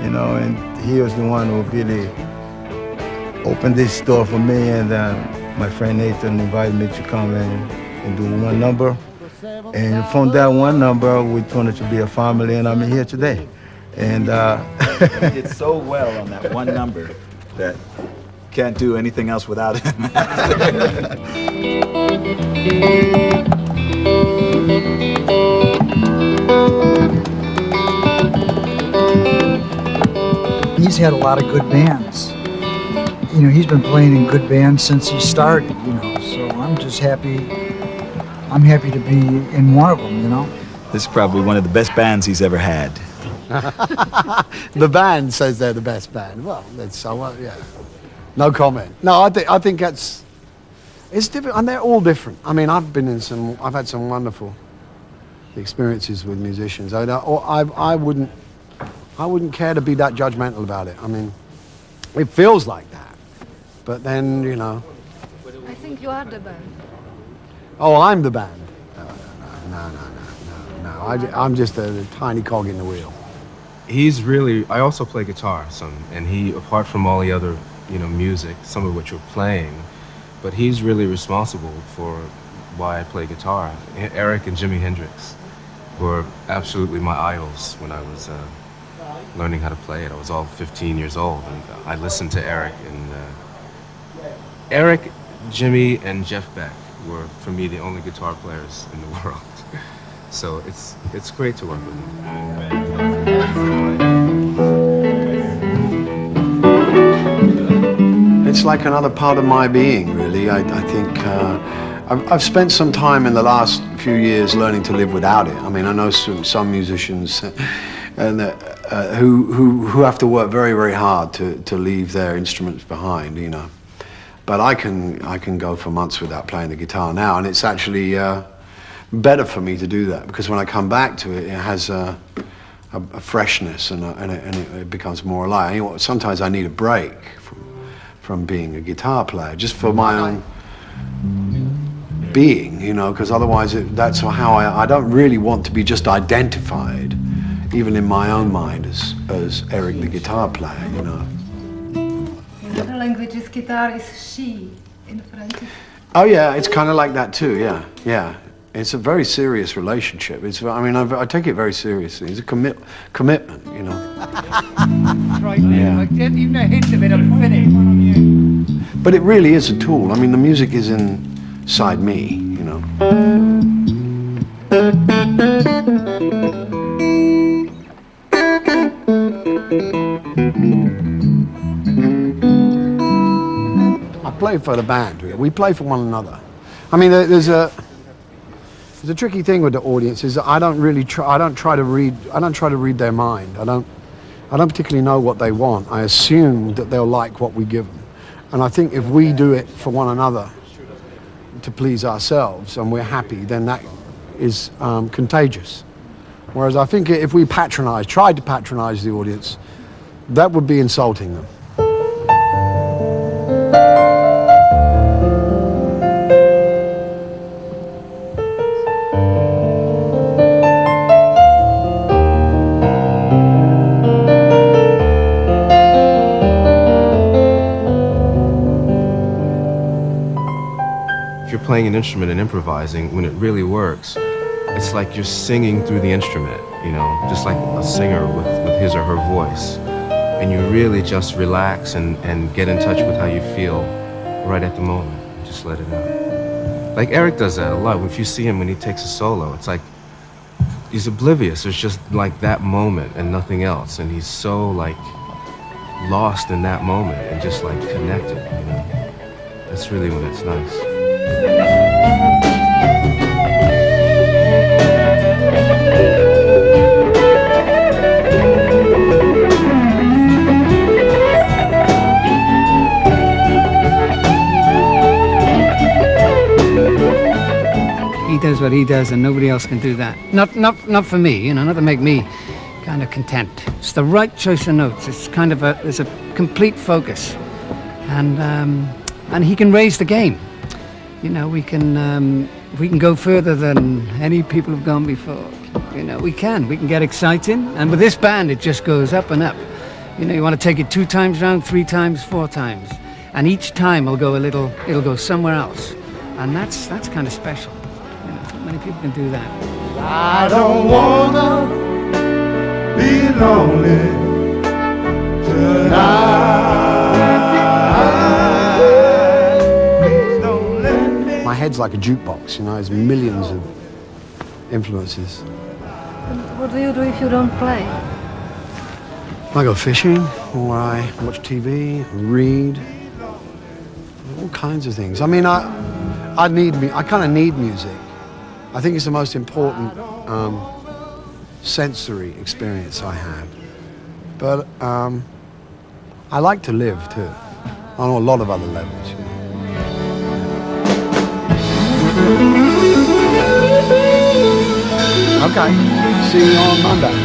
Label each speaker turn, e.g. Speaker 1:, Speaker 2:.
Speaker 1: you know, and he was the one who really opened this door for me, and my friend Nathan invited me to come and do one number. And from that one number, we turned it to be a family, and I'm here today. And
Speaker 2: he did so well on that one number that can't do anything else without him.
Speaker 3: He's had a lot of good bands. You know, he's been playing in good bands since he started, you know, so I'm just happy. I'm happy to be in one of them, you know.
Speaker 2: This is probably one of the best bands he's ever had.
Speaker 4: The band says they're the best band. Well, that's yeah. No comment. No, I think it's different, and they're all different. I mean, I've had some wonderful experiences with musicians. I wouldn't care to be that judgmental about it. I mean, it feels like that, but then, you know.
Speaker 5: I think you are the band.
Speaker 4: Oh, I'm the band. No. I'm just a tiny cog in the wheel.
Speaker 6: He's really, I also play guitar some, and he, apart from all the other, you know, music, some of which you're playing, but he's really responsible for why I play guitar. Eric and Jimi Hendrix were absolutely my idols when I was learning how to play it. I was all 15 years old, and I listened to Eric, and Eric, Jimmy, and Jeff Beck were, for me, the only guitar players in the world. So it's great to work with them.
Speaker 4: It's like another part of my being, really. I think I've spent some time in the last few years learning to live without it. I mean, I know some musicians and who have to work very, very hard to leave their instruments behind, you know. But I can go for months without playing the guitar now, and it's actually better for me to do that, because when I come back to it, it has a freshness, and it becomes more alive. You know, sometimes I need a break from being a guitar player, just for my own being, you know, because otherwise that's how I don't really want to be just identified, even in my own mind, as Eric the guitar player, you know.
Speaker 5: In other languages, guitar is she in French.
Speaker 4: Oh yeah, it's kind of like that too. Yeah. It's a very serious relationship. I mean, I take it very seriously. It's a commitment, you know.
Speaker 7: Right, yeah. I didn't even a hint of it. I'm finished.
Speaker 4: But it really is a tool. I mean, the music is inside me, you know. I play for the band. We play for one another. I mean, there's a tricky thing with the audience is that I don't try to read their mind. I don't particularly know what they want. I assume that they'll like what we give them. And I think if we do it for one another to please ourselves and we're happy, then that is contagious. Whereas I think if we tried to patronize the audience, that would be insulting them.
Speaker 6: Playing an instrument and improvising, when it really works, it's like you're singing through the instrument, you know, just like a singer with his or her voice. And you really just relax and get in touch with how you feel right at the moment. Just let it out. Like Eric does that a lot. If you see him when he takes a solo, it's like he's oblivious. There's just like that moment and nothing else. And he's so like lost in that moment and just like connected, you know. That's really when it's nice.
Speaker 7: He does what he does, and nobody else can do that. Not for me, you know. Not to make me kind of content. It's the right choice of notes. It's kind of there's a complete focus, and he can raise the game. You know, we can go further than any people have gone before. You know, we can get exciting, and with this band, it just goes up and up. You know, you want to take it 2 times round, 3 times, 4 times. And each time it'll go somewhere else. And that's kind of special. You know, not many people can do that.
Speaker 1: I don't wanna be lonely tonight. Please don't let me.
Speaker 4: My head's like a jukebox, you know, there's millions of influences.
Speaker 5: What do you do if you don't play?
Speaker 4: I go fishing, or I watch TV, read, all kinds of things. I mean, I kind of need music. I think it's the most important sensory experience I have. But I like to live too, on a lot of other levels. You know? Okay, see you on Monday.